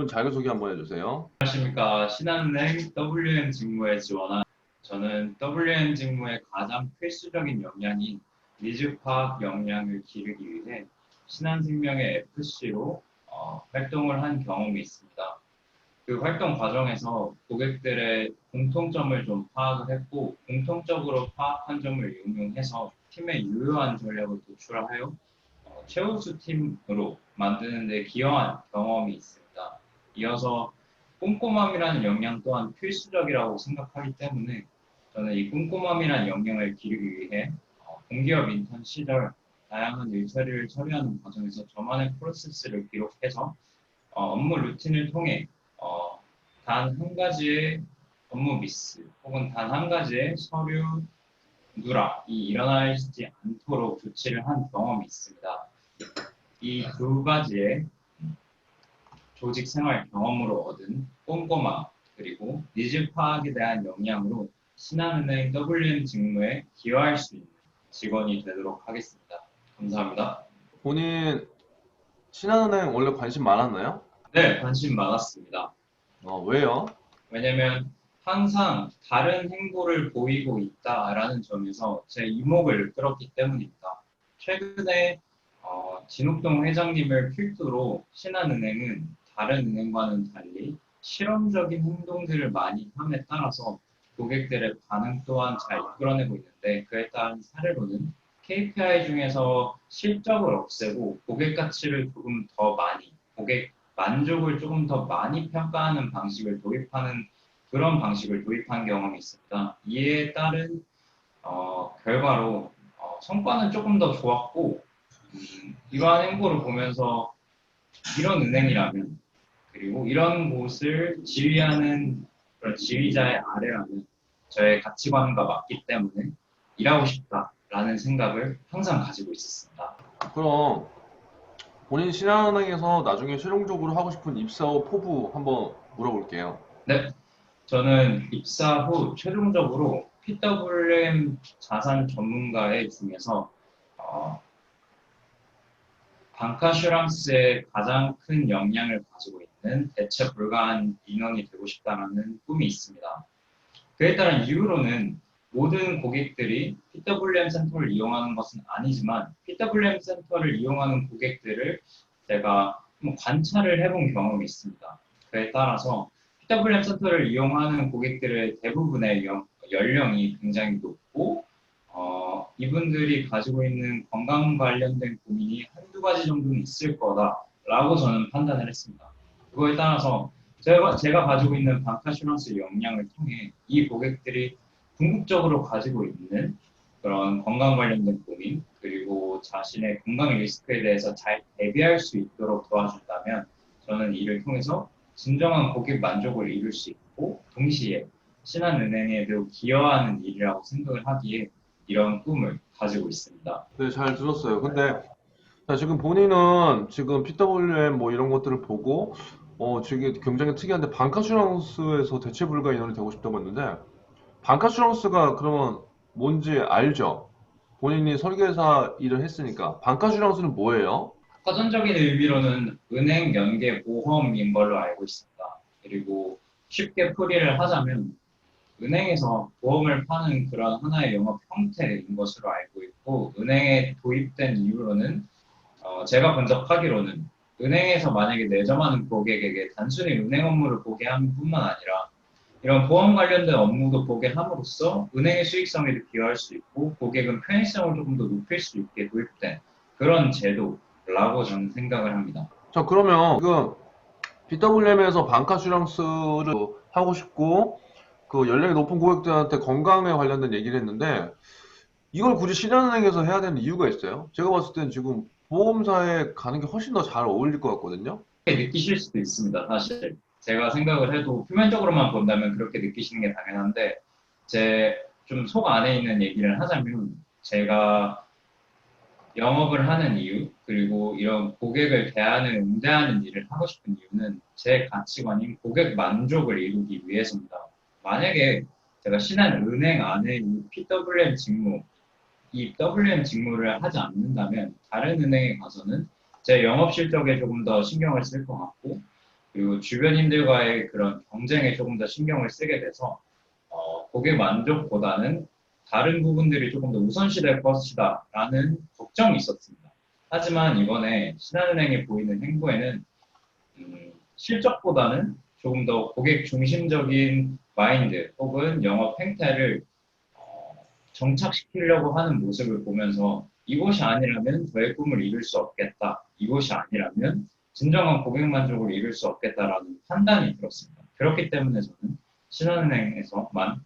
분 자기소개 한번 해주세요. 안녕하십니까. 신한은행 WM 직무에 지원한 저는 WM 직무의 가장 필수적인 역량인 니즈 파악 역량을 기르기 위해 신한생명의 FC로 활동을 한 경험이 있습니다. 그 활동 과정에서 고객들의 공통점을 좀 파악을 했고 공통적으로 파악한 점을 응용해서 팀의 유효한 전략을 도출하여 최우수 팀으로 만드는 데 기여한 경험이 있습니다. 이어서 꼼꼼함이라는 역량 또한 필수적이라고 생각하기 때문에 저는 이 꼼꼼함이라는 역량을 기르기 위해 공기업 인턴 시절 다양한 일처리를 처리하는 과정에서 저만의 프로세스를 기록해서 업무 루틴을 통해 단 한 가지의 업무 미스 혹은 단 한 가지의 서류 누락이 일어나지 않도록 조치를 한 경험이 있습니다. 이 두 가지의 조직 생활 경험으로 얻은 꼼꼼함 그리고 니즈 파악에 대한 역량으로 신한은행 WM 직무에 기여할 수 있는 직원이 되도록 하겠습니다. 감사합니다. 본인 신한은행 원래 관심 많았나요? 네, 관심 많았습니다. 왜요? 왜냐면 항상 다른 행보를 보이고 있다라는 점에서 제 이목을 끌었기 때문입니다. 최근에 진욱동 회장님을 필두로 신한은행은 다른 은행과는 달리 실험적인 행동들을 많이 함에 따라서 고객들의 반응 또한 잘 이끌어내고 있는데 그에 따른 사례로는 KPI 중에서 실적을 없애고 고객 가치를 조금 더 많이, 고객 만족을 조금 더 많이 평가하는 방식을 도입하는 그런 방식을 도입한 경험이 있습니다. 이에 따른 결과로 성과는 조금 더 좋았고 이러한 행보를 보면서 이런 은행이라면 그리고 이런 곳을 지휘하는 그런 지휘자의 아래라면 저의 가치관과 맞기 때문에 일하고 싶다라는 생각을 항상 가지고 있었습니다. 그럼 본인 신한은행에서 나중에 최종적으로 하고 싶은 입사 후 포부 한번 물어볼게요. 네, 저는 입사 후 최종적으로 PWM 자산 전문가의 중에서 어, 방카슈랑스의 가장 큰 역량을 가지고 있는 대체 불가한 인원이 되고 싶다는 꿈이 있습니다. 그에 따른 이유로는 모든 고객들이 PWM 센터를 이용하는 것은 아니지만 PWM 센터를 이용하는 고객들을 제가 관찰을 해본 경험이 있습니다. 그에 따라서 PWM 센터를 이용하는 고객들의 대부분의 연령이 굉장히 높고 이분들이 가지고 있는 건강 관련된 고민이 한두 가지 정도는 있을 거다라고 저는 판단을 했습니다. 그거에 따라서 제가 가지고 있는 방카슈런스 역량을 통해 이 고객들이 궁극적으로 가지고 있는 그런 건강 관련된 고민 그리고 자신의 건강 리스크에 대해서 잘 대비할 수 있도록 도와준다면 저는 이를 통해서 진정한 고객 만족을 이룰 수 있고 동시에 신한은행에도 기여하는 일이라고 생각을 하기에 이런 꿈을 가지고 있습니다. 네, 잘 들었어요. 근데 자, 지금 본인은 지금 PWM 뭐 이런 것들을 보고 지금 굉장히 특이한데 방카슈랑스에서 대체 불가 인원이 되고 싶다고 했는데 방카슈랑스가 그러면 뭔지 알죠? 본인이 설계사 일을 했으니까 방카슈랑스는 뭐예요? 사전적인 의미로는 은행 연계 보험인 걸로 알고 있습니다. 그리고 쉽게 풀이를 하자면 은행에서 보험을 파는 그런 하나의 영업 형태인 것으로 알고 있고 은행에 도입된 이유로는 제가 분석하기로는 은행에서 만약에 내점하는 고객에게 단순히 은행 업무를 보게 함 뿐만 아니라 이런 보험 관련된 업무도 보게 함으로써 은행의 수익성에도 기여할 수 있고 고객은 편의성을 조금 더 높일 수 있게 도입된 그런 제도라고 저는 생각을 합니다. 자, 그러면 지금 BWM에서 방카슈랑스를 하고 싶고 그 연령이 높은 고객들한테 건강에 관련된 얘기를 했는데 이걸 굳이 신한은행에서 해야 되는 이유가 있어요? 제가 봤을 땐 지금 보험사에 가는 게 훨씬 더 잘 어울릴 것 같거든요. 그렇게 느끼실 수도 있습니다. 사실 제가 생각을 해도 표면적으로만 본다면 그렇게 느끼시는 게 당연한데 제 좀 속 안에 있는 얘기를 하자면 제가 영업을 하는 이유, 그리고 이런 고객을 응대하는 일을 하고 싶은 이유는 제 가치관인 고객 만족을 이루기 위해서입니다. 만약에 제가 신한은행 안에 이 PWM 직무, 이 WM 직무를 하지 않는다면 다른 은행에 가서는 제 영업 실적에 조금 더 신경을 쓸 것 같고 그리고 주변인들과의 그런 경쟁에 조금 더 신경을 쓰게 돼서 고객 만족보다는 다른 부분들이 조금 더 우선시될 것이다라는 걱정이 있었습니다. 하지만 이번에 신한은행이 보이는 행보에는 실적보다는 조금 더 고객 중심적인 마인드 혹은 영업 행태를 정착시키려고 하는 모습을 보면서 이곳이 아니라면 저의 꿈을 이룰 수 없겠다. 이곳이 아니라면 진정한 고객 만족을 이룰 수 없겠다라는 판단이 들었습니다. 그렇기 때문에 저는 신한은행에서만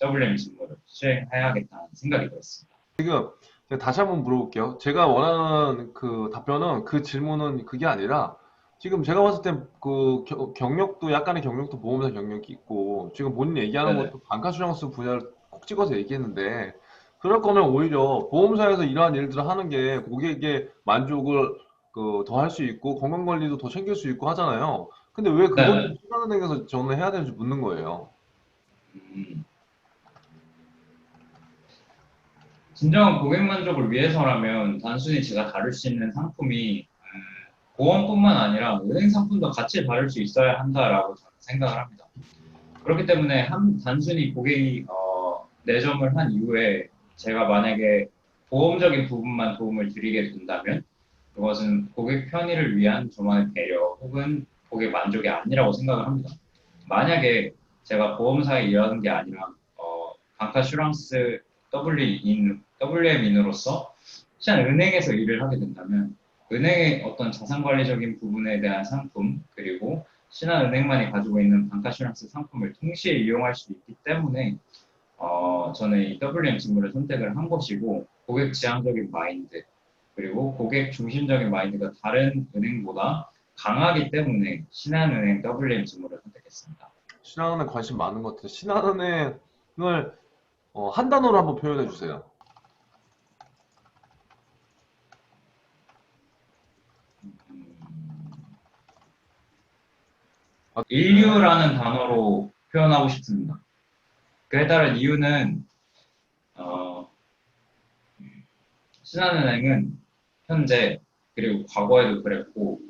WM 직무를 수행해야겠다는 생각이 들었습니다. 지금 제가 다시 한번 물어볼게요. 제가 원하는 그 답변은 그 질문은 그게 아니라 지금 제가 봤을 때 그 경력도 약간의 경력도 보험사 경력이 있고 지금 본인 얘기하는 네네. 것도 반카슈랑스 분야를 콕 찍어서 얘기했는데 그럴 거면 오히려 보험사에서 이러한 일들을 하는 게 고객의 만족을 더 할 수 있고 건강 관리도 더 챙길 수 있고 하잖아요. 근데 왜 그것도 네네. 신한은행에서 저는 해야 되는지 묻는 거예요. 음, 진정한 고객 만족을 위해서라면 단순히 제가 다룰 수 있는 상품이 보험뿐만 아니라 은행 상품도 같이 다룰 수 있어야 한다라고 저는 생각을 합니다. 그렇기 때문에 단순히 고객이 내점을 한 이후에 제가 만약에 보험적인 부분만 도움을 드리게 된다면 그것은 고객 편의를 위한 저만의 배려 혹은 고객 만족이 아니라고 생각을 합니다. 만약에 제가 보험사에 일하는 게 아니라 방카슈랑스 WM인으로서 실은 은행에서 일을 하게 된다면 은행의 어떤 자산관리적인 부분에 대한 상품 그리고 신한은행만이 가지고 있는 방카슈랑스 상품을 동시에 이용할 수 있기 때문에 저는 이 WM 직무를 선택을 한 것이고 고객 지향적인 마인드 그리고 고객 중심적인 마인드가 다른 은행보다 강하기 때문에 신한은행 WM 직무를 선택했습니다. 신한은행 관심 많은 것 같아요. 신한은행을 한 단어로 한번 표현해 주세요. 음, 아, 인류라는 단어로 표현하고 싶습니다. 그에 따른 이유는 어, 신한은행은 현재 그리고 과거에도 그랬고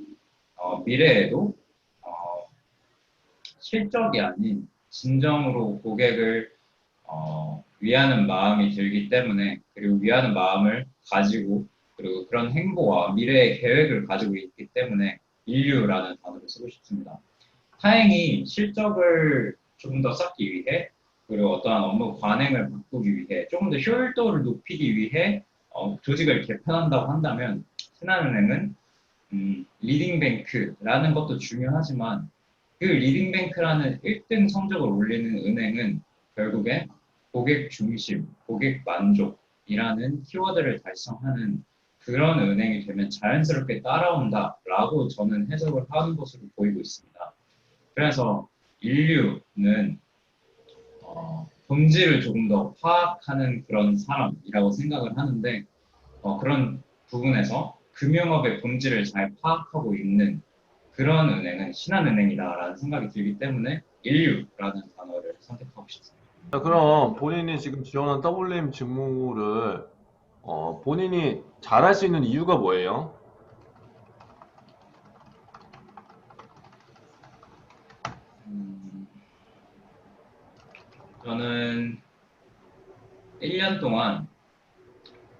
미래에도 어, 실적이 아닌 진정으로 고객을 위하는 마음이 들기 때문에 그리고 위하는 마음을 가지고 그리고 그런 행보와 미래의 계획을 가지고 있기 때문에 인류라는 단어를 쓰고 싶습니다. 다행히 실적을 조금 더 쌓기 위해 그리고 어떠한 업무 관행을 바꾸기 위해 조금 더 효율도를 높이기 위해 조직을 개편한다고 한다면 신한은행은 리딩뱅크라는 것도 중요하지만 그 리딩뱅크라는 1등 성적을 올리는 은행은 결국에 고객 중심, 고객 만족이라는 키워드를 달성하는 그런 은행이 되면 자연스럽게 따라온다라고 저는 해석을 하는 것으로 보이고 있습니다. 그래서 인류는 본질을 조금 더 파악하는 그런 사람이라고 생각을 하는데 그런 부분에서 금융업의 본질을 잘 파악하고 있는 그런 은행은 신한은행이다라는 생각이 들기 때문에 인류라는 단어를 선택하고 싶습니다. 자, 그럼 본인이 지금 지원한 WM 직무를 본인이 잘할 수 있는 이유가 뭐예요? 음, 저는 1년 동안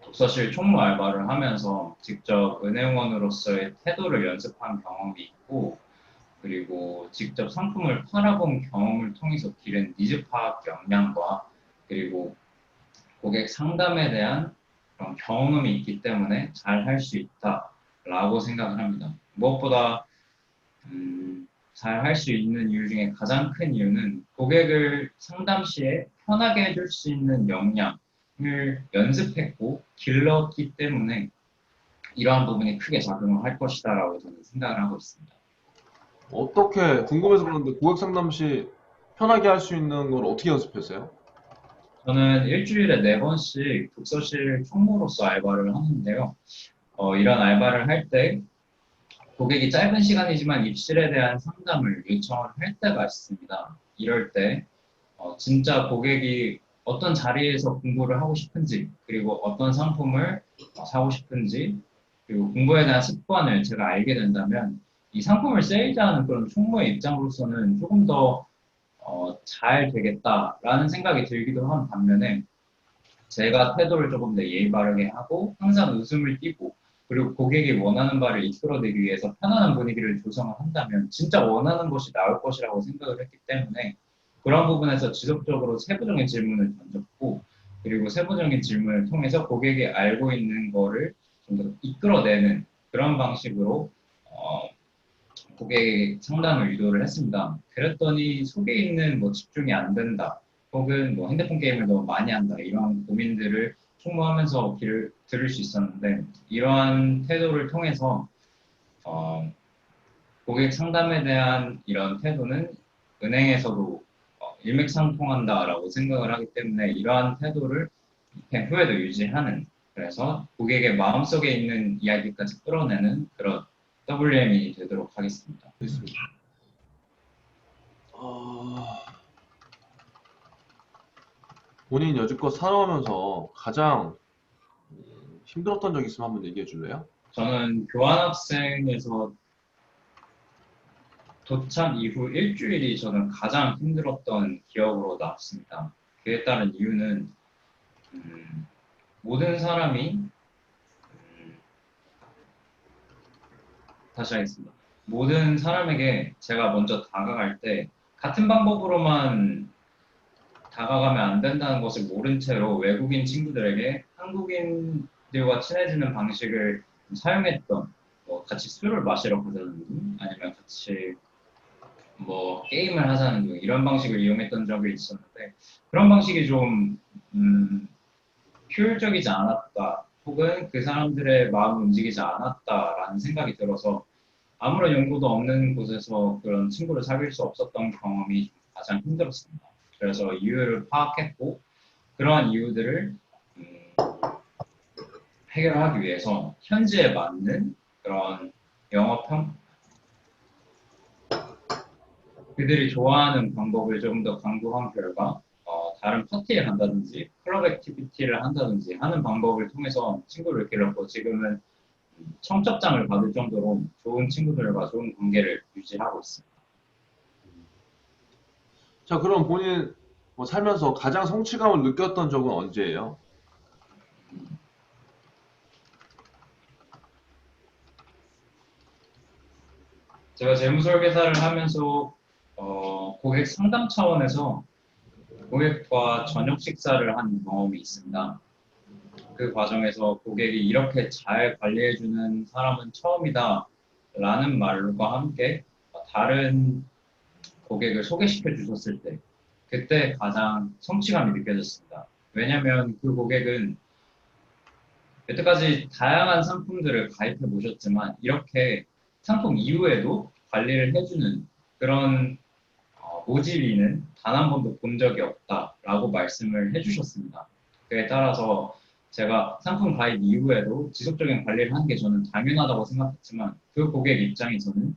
독서실 총무 알바를 하면서 직접 은행원으로서의 태도를 연습한 경험이 있고 그리고 직접 상품을 팔아본 경험을 통해서 기른 니즈 파악 역량과 그리고 고객 상담에 대한 그런 경험이 있기 때문에 잘 할 수 있다라고 생각을 합니다. 무엇보다 잘 할 수 있는 이유 중에 가장 큰 이유는 고객을 상담 시에 편하게 해줄 수 있는 역량을 연습했고 길렀기 때문에 이러한 부분이 크게 작용을 할 것이다라고 저는 생각을 하고 있습니다. 어떻게 궁금해서 그러는데 고객 상담 시 편하게 할 수 있는 걸 어떻게 연습했어요? 저는 일주일에 4번씩 독서실 총무로서 알바를 하는데요. 이런 알바를 할 때 고객이 짧은 시간이지만 입실에 대한 상담을 요청을 할 때가 있습니다. 이럴 때 진짜 고객이 어떤 자리에서 공부를 하고 싶은지 그리고 어떤 상품을 사고 싶은지 그리고 공부에 대한 습관을 제가 알게 된다면 이 상품을 세일즈하는 그런 총무의 입장으로서는 조금 더 잘 되겠다라는 생각이 들기도 한 반면에 제가 태도를 조금 더 예의 바르게 하고 항상 웃음을 띠고 그리고 고객이 원하는 바를 이끌어내기 위해서 편안한 분위기를 조성을 한다면 진짜 원하는 것이 나올 것이라고 생각을 했기 때문에 그런 부분에서 지속적으로 세부적인 질문을 던졌고 그리고 세부적인 질문을 통해서 고객이 알고 있는 거를 좀 더 이끌어내는 그런 방식으로 고객 상담을 유도를 했습니다. 그랬더니 속에 있는 뭐 집중이 안 된다, 혹은 뭐 핸드폰 게임을 너무 많이 한다 이런 고민들을 총무하면서 들을 수 있었는데 이러한 태도를 통해서 고객 상담에 대한 이런 태도는 은행에서도 일맥상통한다라고 생각을 하기 때문에 이러한 태도를 후에도 유지하는 그래서 고객의 마음속에 있는 이야기까지 끌어내는 그런 WM이 되도록 하겠습니다. 알겠습니다. 본인 여지껏 살아오면서 가장 힘들었던 적 있으면 한번 얘기해 줄래요? 저는 교환학생에서 도착 이후 일주일이 저는 가장 힘들었던 기억으로 남습니다. 그에 따른 이유는 모든 사람이 다시 하겠습니다. 모든 사람에게 제가 먼저 다가갈 때 같은 방법으로만 다가가면 안 된다는 것을 모른 채로 외국인 친구들에게 한국인들과 친해지는 방식을 사용했던 뭐 같이 술을 마시러 가자는 등 아니면 같이 뭐 게임을 하자는 등 이런 방식을 이용했던 적이 있었는데 그런 방식이 좀 효율적이지 않았다 혹은 그 사람들의 마음을 움직이지 않았다라는 생각이 들어서 아무런 연고도 없는 곳에서 그런 친구를 사귈 수 없었던 경험이 가장 힘들었습니다. 그래서 이유를 파악했고 그러한 이유들을 해결하기 위해서 현지에 맞는 그런 영업형 그들이 좋아하는 방법을 조금 더 강구한 결과 다른 파티에 간다든지 클럽 액티비티를 한다든지 하는 방법을 통해서 친구를 길렀고 지금은 청첩장을 받을 정도로 좋은 친구들과 좋은 관계를 유지하고 있습니다. 자, 그럼 본인 뭐 살면서 가장 성취감을 느꼈던 적은 언제예요? 제가 재무설계사를 하면서 고객 상담 차원에서 고객과 저녁 식사를 한 경험이 있습니다. 그 과정에서 고객이 이렇게 잘 관리해주는 사람은 처음이다 라는 말과 함께 다른 고객을 소개시켜 주셨을 때 그때 가장 성취감이 느껴졌습니다. 왜냐하면 그 고객은 여태까지 다양한 상품들을 가입해 보셨지만 이렇게 상품 이후에도 관리를 해주는 그런 모집인은 단 한 번도 본 적이 없다라고 말씀을 해주셨습니다. 그에 따라서 제가 상품 가입 이후에도 지속적인 관리를 하는 게 저는 당연하다고 생각했지만 그 고객 입장에서는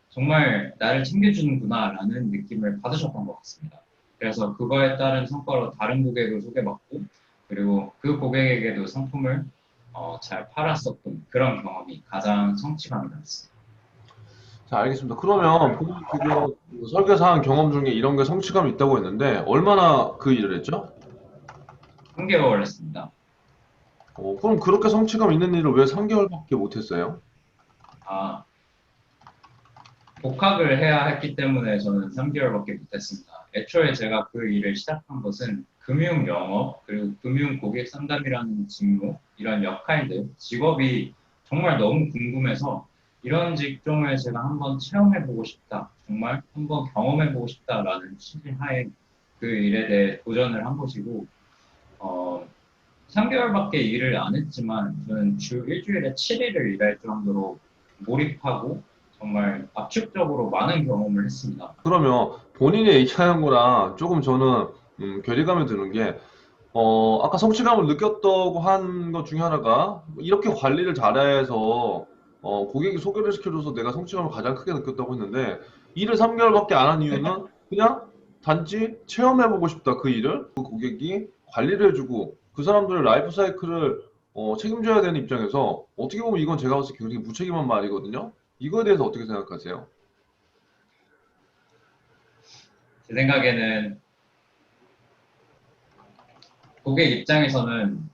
정말 나를 챙겨주는구나라는 느낌을 받으셨던 것 같습니다. 그래서 그거에 따른 성과로 다른 고객을 소개받고 그리고 그 고객에게도 상품을 잘 팔았었던 그런 경험이 가장 성취감이 났습니다. 자, 알겠습니다. 그러면 본인 지금 설계사한 경험 중에 이런 게 성취감이 있다고 했는데 얼마나 그 일을 했죠? 3개월 했습니다. 그럼 그렇게 성취감 있는 일을 왜 3개월밖에 못 했어요? 아, 복학을 해야 했기 때문에 저는 3개월밖에 못했습니다. 애초에 제가 그 일을 시작한 것은 금융 영업 그리고 금융 고객 상담이라는 직무 이런 역할들 직업이 정말 너무 궁금해서 이런 직종을 제가 한번 체험해보고 싶다 정말 한번 경험해보고 싶다라는 취지하에 그 일에 대해 도전을 한 것이고 3개월밖에 일을 안 했지만 저는 주 일주일에 7일을 일할 정도로 몰입하고 정말 압축적으로 많은 경험을 했습니다. 그러면 본인이 얘기하는 거랑 조금 저는 괴리감이 드는 게 아까 성취감을 느꼈다고 한 것 중에 하나가 이렇게 관리를 잘해서 고객이 소개를 시켜줘서 내가 성취감을 가장 크게 느꼈다고 했는데 일을 3개월밖에 안 한 이유는 그냥 단지 체험해보고 싶다 그 일을 그 고객이 관리를 해주고 그 사람들의 라이프 사이클을 책임져야 되는 입장에서 어떻게 보면 이건 제가 봤을 때 굉장히 무책임한 말이거든요. 이거에 대해서 어떻게 생각하세요? 제 생각에는 고객 입장에서는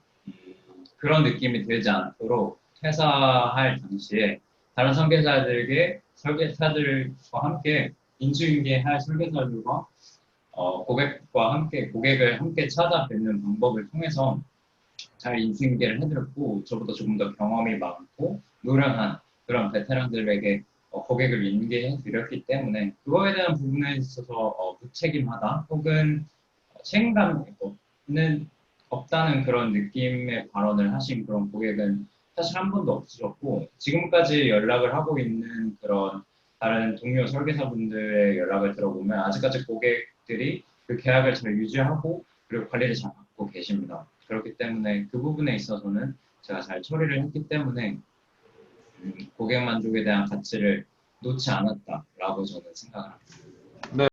그런 느낌이 들지 않도록 퇴사할 당시에 다른 설계사들과 함께 인수인계할 설계사들과 고객과 함께 고객을 함께 찾아뵙는 방법을 통해서 잘 인수인계를 해드렸고 저보다 조금 더 경험이 많고 노련한 그런 베테랑들에게 고객을 인계해 드렸기 때문에 그거에 대한 부분에 있어서 무책임하다 혹은 책임감이 없는 없다는 그런 느낌의 발언을 하신 그런 고객은 사실 한 번도 없으셨고 지금까지 연락을 하고 있는 그런 다른 동료 설계사분들의 연락을 들어보면 아직까지 고객들이 그 계약을 잘 유지하고 그리고 관리를 잘 받고 계십니다. 그렇기 때문에 그 부분에 있어서는 제가 잘 처리를 했기 때문에 고객 만족에 대한 가치를 놓지 않았다라고 저는 생각을 합니다. 네.